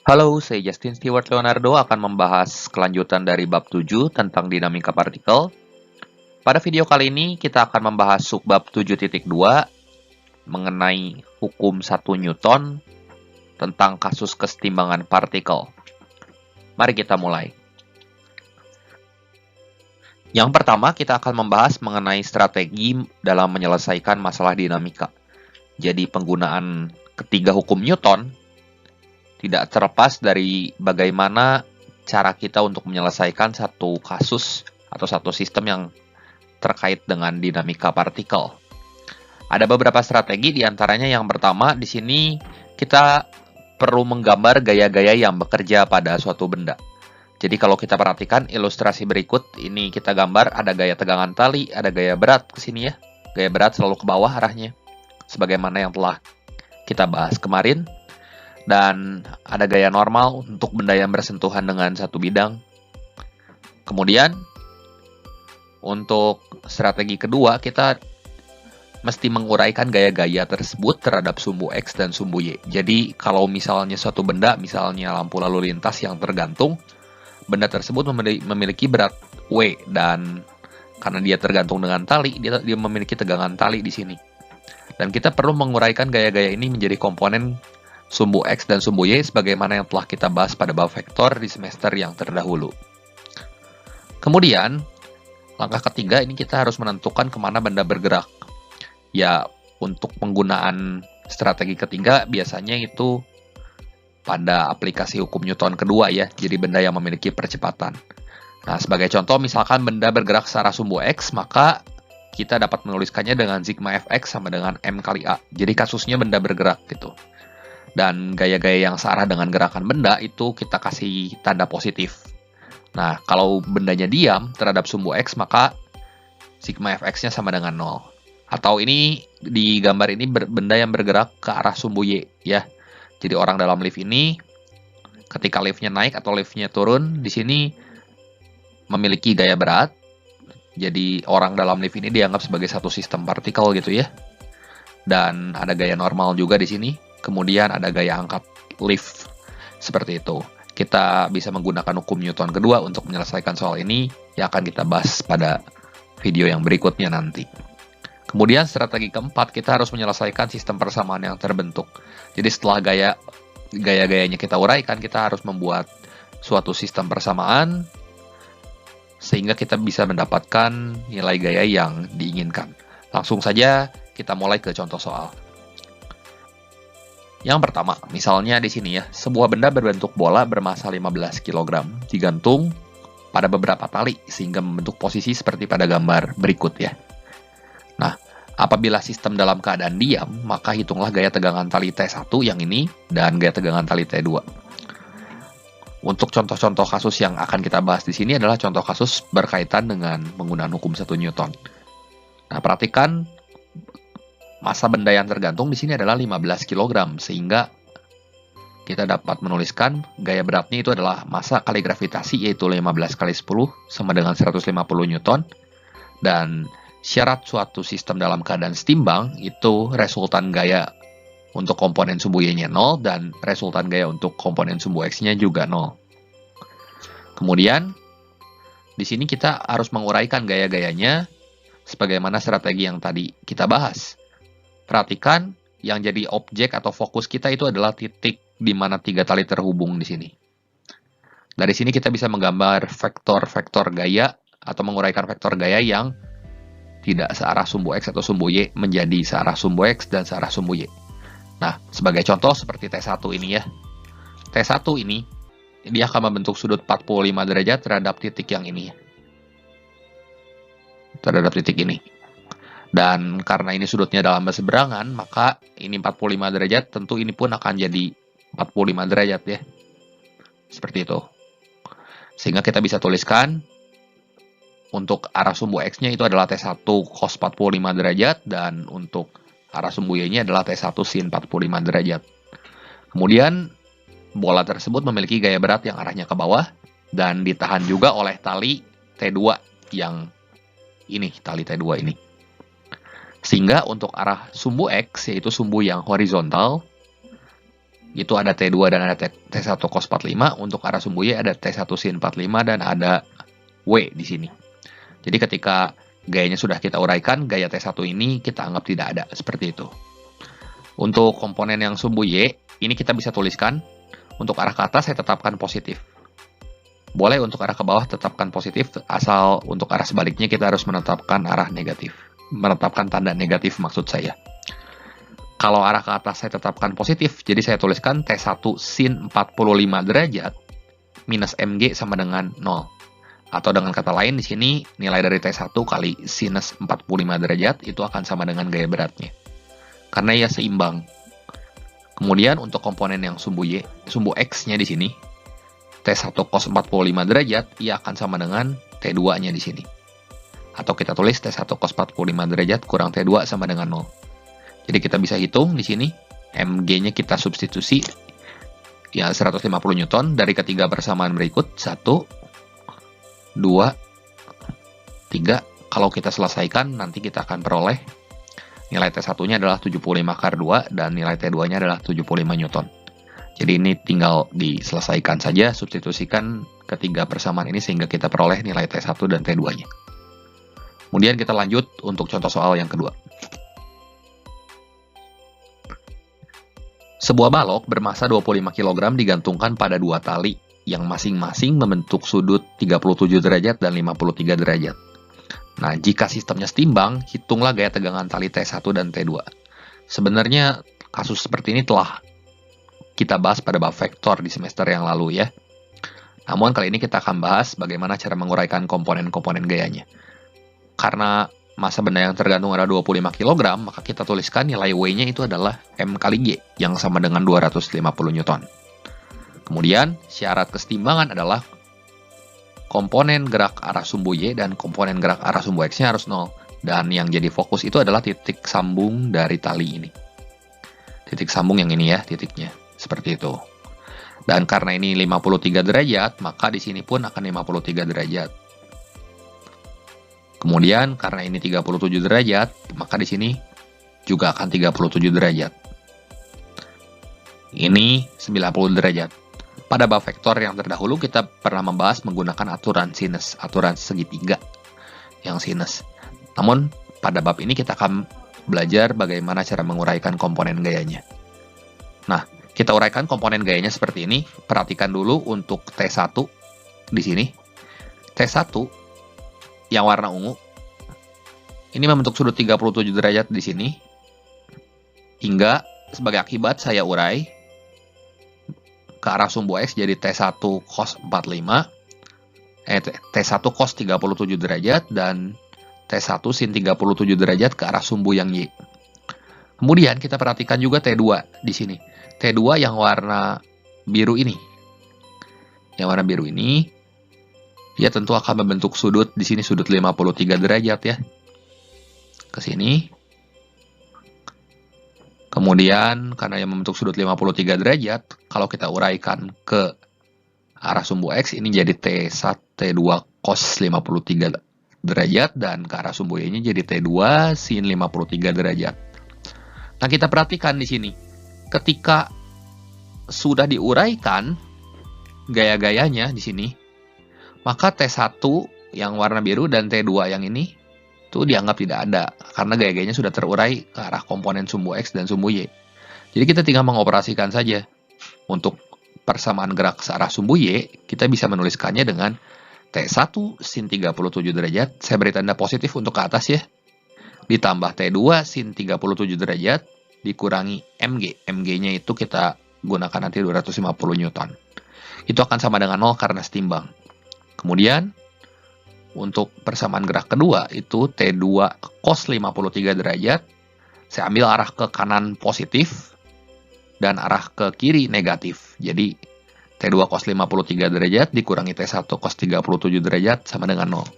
Halo, saya Justin Stewart Leonardo akan membahas kelanjutan dari bab 7 tentang dinamika partikel. Pada video kali ini kita akan membahas subbab 7.2 mengenai hukum 1 Newton tentang kasus kesetimbangan partikel. Mari kita mulai. Yang pertama, kita akan membahas mengenai strategi dalam menyelesaikan masalah dinamika. Jadi penggunaan ketiga hukum Newton tidak terlepas dari bagaimana cara kita untuk menyelesaikan satu kasus atau satu sistem yang terkait dengan dinamika partikel. Ada beberapa strategi, diantaranya yang pertama di sini kita perlu menggambar gaya-gaya yang bekerja pada suatu benda. Jadi kalau kita perhatikan ilustrasi berikut, ini kita gambar ada gaya tegangan tali, ada gaya berat ke sini ya. Gaya berat selalu ke bawah arahnya, sebagaimana yang telah kita bahas kemarin. Dan ada gaya normal untuk benda yang bersentuhan dengan satu bidang. Kemudian, untuk strategi kedua, kita mesti menguraikan gaya-gaya tersebut terhadap sumbu X dan sumbu Y. Jadi, kalau misalnya suatu benda, misalnya lampu lalu lintas yang tergantung, benda tersebut memiliki berat W, dan karena dia tergantung dengan tali, dia memiliki tegangan tali di sini. Dan kita perlu menguraikan gaya-gaya ini menjadi komponen sumbu X dan sumbu Y sebagaimana yang telah kita bahas pada bab vektor di semester yang terdahulu. Kemudian, langkah ketiga ini kita harus menentukan kemana benda bergerak. Ya, untuk penggunaan strategi ketiga biasanya itu pada aplikasi hukum Newton kedua ya, jadi benda yang memiliki percepatan. Nah, sebagai contoh misalkan benda bergerak searah sumbu X, maka kita dapat menuliskannya dengan sigma fx sama dengan m kali a. Jadi kasusnya benda bergerak gitu. Dan gaya-gaya yang searah dengan gerakan benda itu kita kasih tanda positif. Nah, kalau bendanya diam terhadap sumbu X, maka sigma fx-nya sama dengan 0. Atau ini di gambar ini benda yang bergerak ke arah sumbu Y ya. Jadi orang dalam lift ini ketika liftnya naik atau liftnya turun, di sini memiliki gaya berat. Jadi orang dalam lift ini dianggap sebagai satu sistem partikel gitu ya. Dan ada gaya normal juga di sini. Kemudian ada gaya angkat lift, seperti itu. Kita bisa menggunakan hukum Newton kedua untuk menyelesaikan soal ini, yang akan kita bahas pada video yang berikutnya nanti. Kemudian strategi keempat, kita harus menyelesaikan sistem persamaan yang terbentuk. Jadi setelah gaya-gayanya kita uraikan, kita harus membuat suatu sistem persamaan, sehingga kita bisa mendapatkan nilai gaya yang diinginkan. Langsung saja kita mulai ke contoh soal. Yang pertama, misalnya di sini ya, sebuah benda berbentuk bola bermassa 15 kg digantung pada beberapa tali sehingga membentuk posisi seperti pada gambar berikut ya. Nah, apabila sistem dalam keadaan diam, maka hitunglah gaya tegangan tali T1 yang ini dan gaya tegangan tali T2. Untuk contoh-contoh kasus yang akan kita bahas di sini adalah contoh kasus berkaitan dengan penggunaan hukum 1 Newton. Nah, perhatikan massa benda yang tergantung di sini adalah 15 kg, sehingga kita dapat menuliskan gaya beratnya itu adalah massa kali gravitasi, yaitu 15 kali 10 sama dengan 150 Newton. Dan syarat suatu sistem dalam keadaan setimbang itu resultan gaya untuk komponen sumbu Y-nya 0 dan resultan gaya untuk komponen sumbu X-nya juga 0. Kemudian di sini kita harus menguraikan gaya-gayanya sebagaimana strategi yang tadi kita bahas. Perhatikan, yang jadi objek atau fokus kita itu adalah titik di mana tiga tali terhubung di sini. Dari sini kita bisa menggambar vektor-vektor gaya atau menguraikan vektor gaya yang tidak searah sumbu X atau sumbu Y menjadi searah sumbu X dan searah sumbu Y. Nah, sebagai contoh seperti T1 ini ya. T1 ini, dia akan membentuk sudut 45 derajat terhadap titik yang ini. Terhadap titik ini. Dan karena ini sudutnya dalam berseberangan, maka ini 45 derajat, tentu ini pun akan jadi 45 derajat ya. Seperti itu. Sehingga kita bisa tuliskan, untuk arah sumbu X-nya itu adalah T1 cos 45 derajat, dan untuk arah sumbu Y-nya adalah T1 sin 45 derajat. Kemudian, bola tersebut memiliki gaya berat yang arahnya ke bawah, dan ditahan juga oleh tali T2 yang ini, tali T2 ini. Sehingga untuk arah sumbu X, yaitu sumbu yang horizontal, itu ada T2 dan ada T1 cos 45. Untuk arah sumbu Y ada T1 sin 45 dan ada W di sini. Jadi ketika gayanya sudah kita uraikan, gaya T1 ini kita anggap tidak ada, seperti itu. Untuk komponen yang sumbu Y, ini kita bisa tuliskan, untuk arah ke atas saya tetapkan positif. Boleh untuk arah ke bawah tetapkan positif, asal untuk arah sebaliknya kita harus menetapkan arah negatif. Menetapkan tanda negatif maksud saya. Kalau arah ke atas saya tetapkan positif, jadi saya tuliskan T1 sin 45 derajat minus MG sama dengan 0. Atau dengan kata lain di sini nilai dari T1 kali sinus 45 derajat itu akan sama dengan gaya beratnya. Karena ia seimbang. Kemudian untuk komponen yang sumbu Y, sumbu X-nya di sini T1 cos 45 derajat, ia akan sama dengan T2-nya di sini. Atau kita tulis T1 cos 45 derajat kurang T2 sama dengan 0. Jadi kita bisa hitung di sini, MG-nya kita substitusi, ya 150 Newton dari ketiga persamaan berikut, 1, 2, 3. Kalau kita selesaikan, nanti kita akan peroleh nilai T1-nya adalah 75 kar 2, dan nilai T2-nya adalah 75 Newton. Jadi ini tinggal diselesaikan saja, substitusikan ketiga persamaan ini sehingga kita peroleh nilai T1 dan T2-nya. Kemudian kita lanjut untuk contoh soal yang kedua. Sebuah balok bermasa 25 kg digantungkan pada dua tali yang masing-masing membentuk sudut 37 derajat dan 53 derajat. Nah, jika sistemnya setimbang, hitunglah gaya tegangan tali T1 dan T2. Sebenarnya kasus seperti ini telah kita bahas pada bab vektor di semester yang lalu ya. Namun kali ini kita akan bahas bagaimana cara menguraikan komponen-komponen gayanya. Karena massa benda yang tergantung ada 25 kg, maka kita tuliskan nilai W-nya itu adalah M kali G, yang sama dengan 250 Newton. Kemudian, syarat kesetimbangan adalah komponen gerak arah sumbu Y dan komponen gerak arah sumbu X-nya harus 0. Dan yang jadi fokus itu adalah titik sambung dari tali ini. Titik sambung yang ini ya, titiknya. Seperti itu. Dan karena ini 53 derajat, maka di sini pun akan 53 derajat. Kemudian karena ini 37 derajat, maka di sini juga akan 37 derajat. Ini 90 derajat. Pada bab vektor yang terdahulu kita pernah membahas menggunakan aturan sinus, aturan segitiga yang sinus. Namun pada bab ini kita akan belajar bagaimana cara menguraikan komponen gayanya. Nah, kita uraikan komponen gayanya seperti ini. Perhatikan dulu untuk T1 di sini. T1 yang warna ungu ini membentuk sudut 37 derajat di sini. Hingga sebagai akibat saya urai ke arah sumbu X jadi T1 cos 45, T1 cos 37 derajat dan T1 sin 37 derajat ke arah sumbu yang Y. Kemudian kita perhatikan juga T2 di sini. T2 yang warna biru ini. Yang warna biru ini ya tentu akan membentuk sudut di sini sudut 53 derajat ya. Ke sini. Kemudian karena yang membentuk sudut 53 derajat, kalau kita uraikan ke arah sumbu X ini jadi T1 T2 cos 53 derajat dan ke arah sumbu Y-nya jadi T2 sin 53 derajat. Nah, kita perhatikan di sini. Ketika sudah diuraikan gaya-gayanya di sini, maka T1 yang warna biru dan T2 yang ini itu dianggap tidak ada karena gaya-gayanya sudah terurai ke arah komponen sumbu X dan sumbu Y. Jadi kita tinggal mengoperasikan saja. Untuk persamaan gerak searah sumbu Y, kita bisa menuliskannya dengan T1 sin 37 derajat, saya beri tanda positif untuk ke atas ya, ditambah T2 sin 37 derajat, dikurangi MG. MG-nya itu kita gunakan nanti 250 Newton. Itu akan sama dengan 0 karena setimbang. Kemudian, untuk persamaan gerak kedua, itu T2 cos 53 derajat, saya ambil arah ke kanan positif, dan arah ke kiri negatif. Jadi, T2 cos 53 derajat dikurangi T1 cos 37 derajat sama dengan 0.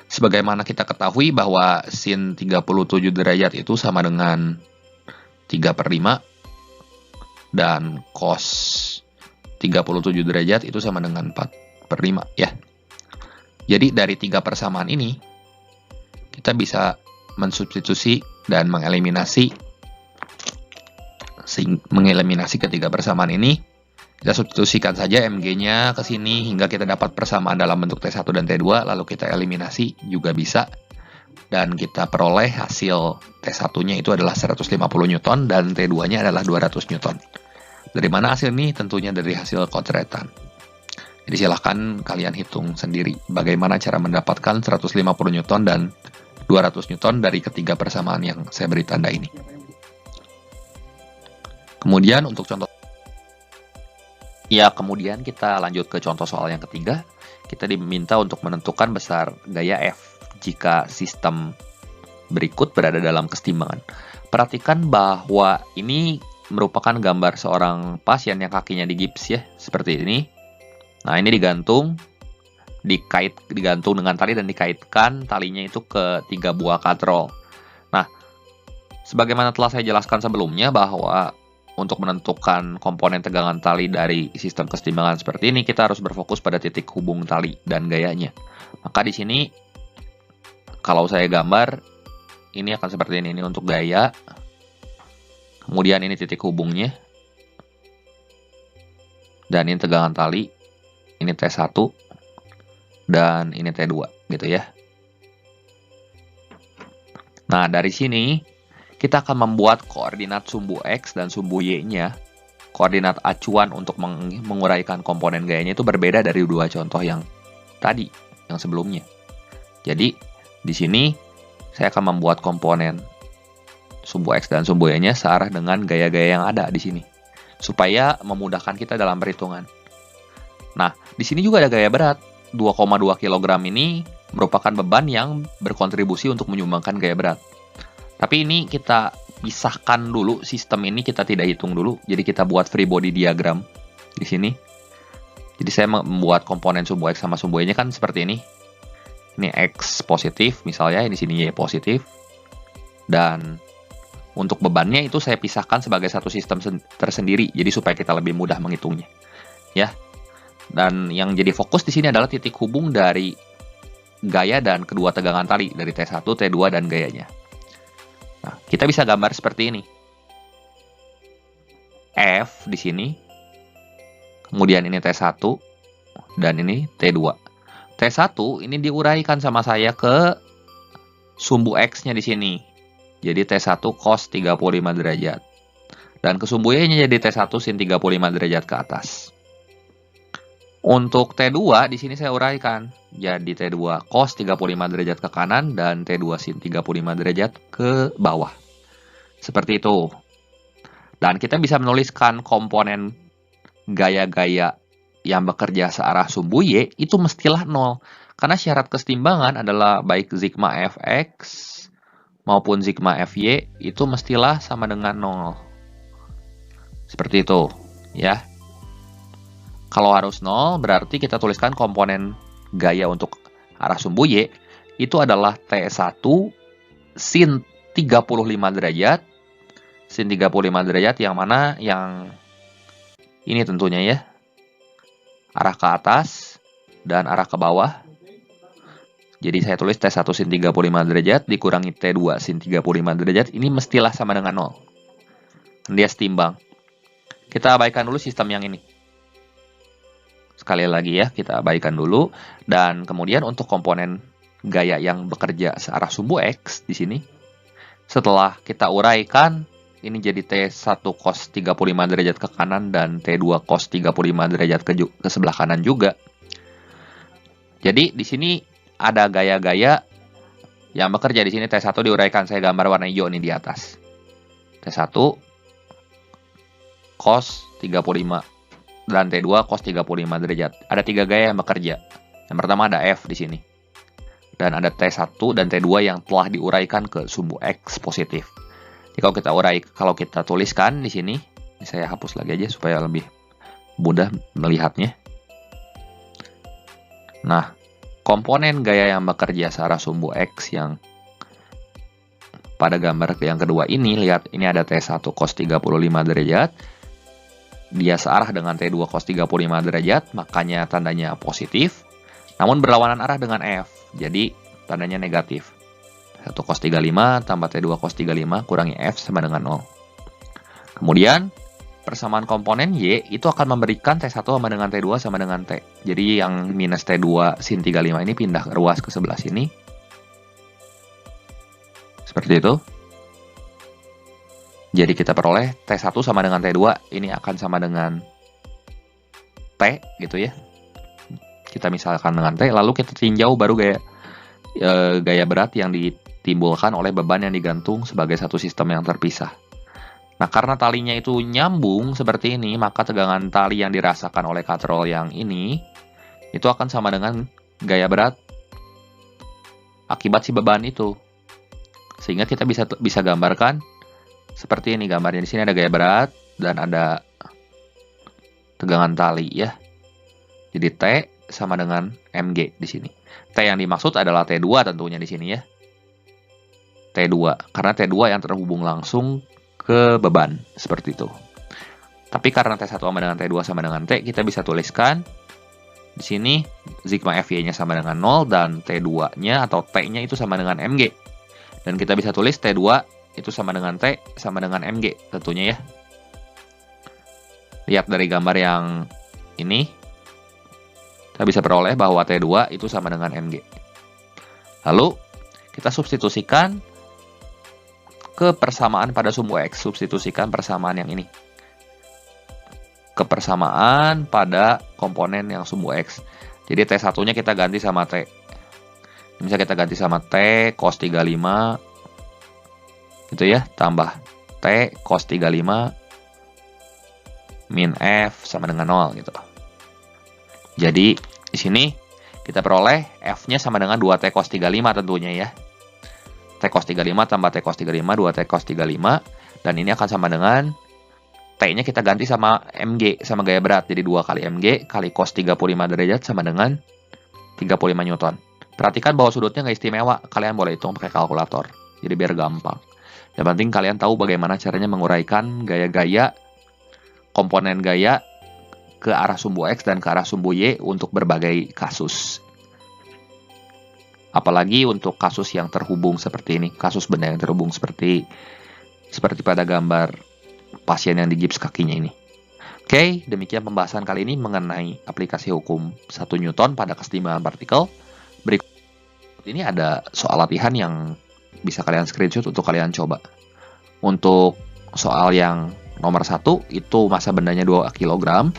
Sebagaimana kita ketahui bahwa sin 37 derajat itu sama dengan 3/5 dan cos 37 derajat itu sama dengan 4/5 ya. Jadi dari 3 persamaan ini kita bisa mensubstitusi dan mengeliminasi mengeliminasi ketiga persamaan ini, kita substitusikan saja MG-nya ke sini hingga kita dapat persamaan dalam bentuk T1 dan T2, lalu kita eliminasi juga bisa. Dan kita peroleh hasil T1-nya itu adalah 150 Newton dan T2-nya adalah 200 Newton. Dari mana hasil ini? Tentunya dari hasil kontretan. Jadi silahkan kalian hitung sendiri bagaimana cara mendapatkan 150 Newton dan 200 Newton dari ketiga persamaan yang saya beri tanda ini. Kemudian untuk contoh, kemudian kita lanjut ke contoh soal yang ketiga. Kita diminta untuk menentukan besar gaya F jika sistem berikut berada dalam kesetimbangan. Perhatikan bahwa ini merupakan gambar seorang pasien yang kakinya digips ya, seperti ini. Nah, ini digantung dengan tali dan dikaitkan talinya itu ke 3 buah katrol. Nah, sebagaimana telah saya jelaskan sebelumnya bahwa untuk menentukan komponen tegangan tali dari sistem kesetimbangan seperti ini, kita harus berfokus pada titik hubung tali dan gayanya. Maka di sini, kalau saya gambar, ini akan seperti ini untuk gaya. Kemudian ini titik hubungnya. Dan ini tegangan tali. Ini T1. Dan ini T2, gitu ya. Nah, dari sini, kita akan membuat koordinat sumbu X dan sumbu Y-nya. Koordinat acuan untuk menguraikan komponen gayanya itu berbeda dari dua contoh yang tadi, yang sebelumnya. Jadi, di sini saya akan membuat komponen sumbu X dan sumbu Y-nya searah dengan gaya-gaya yang ada di sini, supaya memudahkan kita dalam perhitungan. Nah, di sini juga ada gaya berat. 2,2 kg ini merupakan beban yang berkontribusi untuk menyumbangkan gaya berat. Tapi ini kita pisahkan dulu, sistem ini kita tidak hitung dulu. Jadi kita buat free body diagram di sini. Jadi saya membuat komponen sumbu X sama sumbu Y-nya kan seperti ini. Ini X positif misalnya, di sini Y positif. Dan untuk bebannya itu saya pisahkan sebagai satu sistem tersendiri, jadi supaya kita lebih mudah menghitungnya. Ya. Dan yang jadi fokus di sini adalah titik hubung dari gaya dan kedua tegangan tali dari T1, T2 dan gayanya. Nah, kita bisa gambar seperti ini. F di sini. Kemudian ini T1 dan ini T2. T1 ini diuraikan sama saya ke sumbu X-nya di sini. Jadi T1 cos 35 derajat. Dan ke sumbu Y-nya jadi T1 sin 35 derajat ke atas. Untuk T2 di sini saya uraikan. Jadi T2 cos 35 derajat ke kanan dan T2 sin 35 derajat ke bawah. Seperti itu. Dan kita bisa menuliskan komponen gaya-gaya yang bekerja searah sumbu Y itu mestilah 0. Karena syarat kesetimbangan adalah baik sigma Fx maupun sigma Fy itu mestilah sama dengan 0. Seperti itu, ya. Kalau harus 0, berarti kita tuliskan komponen gaya untuk arah sumbu Y itu adalah T1 sin 35 derajat. Sin 35 derajat yang mana? Yang ini tentunya ya. Arah ke atas dan arah ke bawah. Jadi saya tulis T1 sin 35 derajat dikurangi T2 sin 35 derajat. Ini mestilah sama dengan 0. Dia setimbang. Kita abaikan dulu sistem yang ini. Sekali lagi ya, kita abaikan dulu. Dan kemudian untuk komponen gaya yang bekerja searah sumbu X di sini. Setelah kita uraikan, ini jadi T1 cos 35 derajat ke kanan dan T2 cos 35 derajat ke sebelah kanan juga. Jadi di sini ada gaya-gaya yang bekerja di sini. T1 diuraikan, saya gambar warna hijau nih di atas. T1 cos 35 dan T2 cos 35 derajat. Ada 3 gaya yang bekerja. Yang pertama ada F di sini. Dan ada T1 dan T2 yang telah diuraikan ke sumbu X positif. Jadi kalau kita tuliskan di sini, ini saya hapus lagi aja supaya lebih mudah melihatnya. Nah, komponen gaya yang bekerja searah sumbu X yang pada gambar yang kedua ini, lihat ini ada T1 cos 35 derajat. Dia searah dengan T2 cos 35 derajat, makanya tandanya positif. Namun berlawanan arah dengan F, jadi tandanya negatif. 1 cos 35 tambah T2 cos 35 kurangi F sama dengan 0. Kemudian, persamaan komponen Y itu akan memberikan T1 sama dengan T2 sama dengan T. Jadi yang minus T2 sin 35 ini pindah ke ruas ke sebelah sini. Seperti itu. Jadi kita peroleh T1 sama dengan T2, ini akan sama dengan T, gitu ya. Kita misalkan dengan T, lalu kita tinjau baru gaya berat yang ditimbulkan oleh beban yang digantung sebagai satu sistem yang terpisah. Nah, karena talinya itu nyambung seperti ini, maka tegangan tali yang dirasakan oleh katrol yang ini, itu akan sama dengan gaya berat akibat si beban itu. Sehingga kita bisa gambarkan seperti ini gambarnya. Di sini ada gaya berat dan ada tegangan tali ya. Jadi T sama dengan mg di sini. T yang dimaksud adalah T2 tentunya di sini ya. T2 karena T2 yang terhubung langsung ke beban seperti itu. Tapi karena T1 sama dengan T2 sama dengan T, kita bisa tuliskan di sini sigma Fy-nya sama dengan 0 dan T2-nya atau T-nya itu sama dengan mg. Dan kita bisa tulis T2 itu sama dengan T sama dengan mg tentunya ya. Lihat dari gambar yang ini, kita bisa peroleh bahwa T2 itu sama dengan mg. Lalu kita substitusikan ke persamaan pada sumbu X. Substitusikan persamaan yang ini ke persamaan pada komponen yang sumbu X. Jadi T1-nya kita ganti sama T. Bisa kita ganti sama T cos 35 gitu ya, tambah T cos 35 min F sama dengan 0 gitu. Jadi di sini kita peroleh F-nya sama dengan 2T cos 35 tentunya ya. T cos 35 tambah T cos 35, 2T cos 35, dan ini akan sama dengan T-nya kita ganti sama mg, sama gaya berat. Jadi 2 kali mg kali cos 35 derajat sama dengan 35 Newton. Perhatikan bahwa sudutnya nggak istimewa, kalian boleh hitung pakai kalkulator. Jadi biar gampang. Yang penting kalian tahu bagaimana caranya menguraikan gaya-gaya, komponen gaya ke arah sumbu X dan ke arah sumbu Y untuk berbagai kasus. Apalagi untuk kasus yang terhubung seperti ini, kasus benda yang terhubung seperti pada gambar pasien yang digips kakinya ini. Oke, demikian pembahasan kali ini mengenai aplikasi hukum 1 Newton pada kesetimbangan partikel. Berikut ini ada soal latihan yang bisa kalian screenshot untuk kalian coba. Untuk soal yang nomor 1 itu massa bendanya 2 kg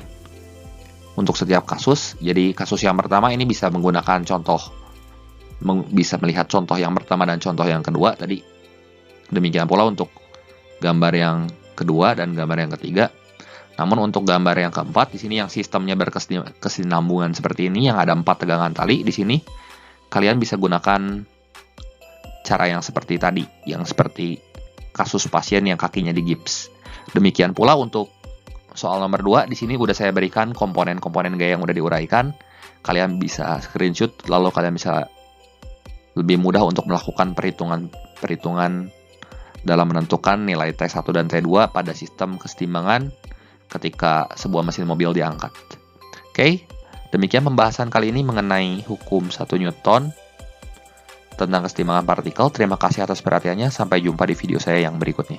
untuk setiap kasus. Jadi kasus yang pertama ini bisa menggunakan contoh, bisa melihat contoh yang pertama dan contoh yang kedua tadi. Demikian pula untuk gambar yang kedua dan gambar yang ketiga. Namun untuk gambar yang keempat di sini yang sistemnya berkesinambungan seperti ini, yang ada 4 tegangan tali di sini, kalian bisa gunakan cara yang seperti tadi, yang seperti kasus pasien yang kakinya digips. Demikian pula untuk soal nomor 2 di sini udah saya berikan komponen-komponen gaya yang udah diuraikan. Kalian bisa screenshot lalu kalian bisa lebih mudah untuk melakukan perhitungan dalam menentukan nilai T1 dan T2 pada sistem kesetimbangan ketika sebuah mesin mobil diangkat. Oke, demikian pembahasan kali ini mengenai hukum 1 Newton tentang kesetimbangan partikel. Terima kasih atas perhatiannya. Sampai jumpa di video saya yang berikutnya.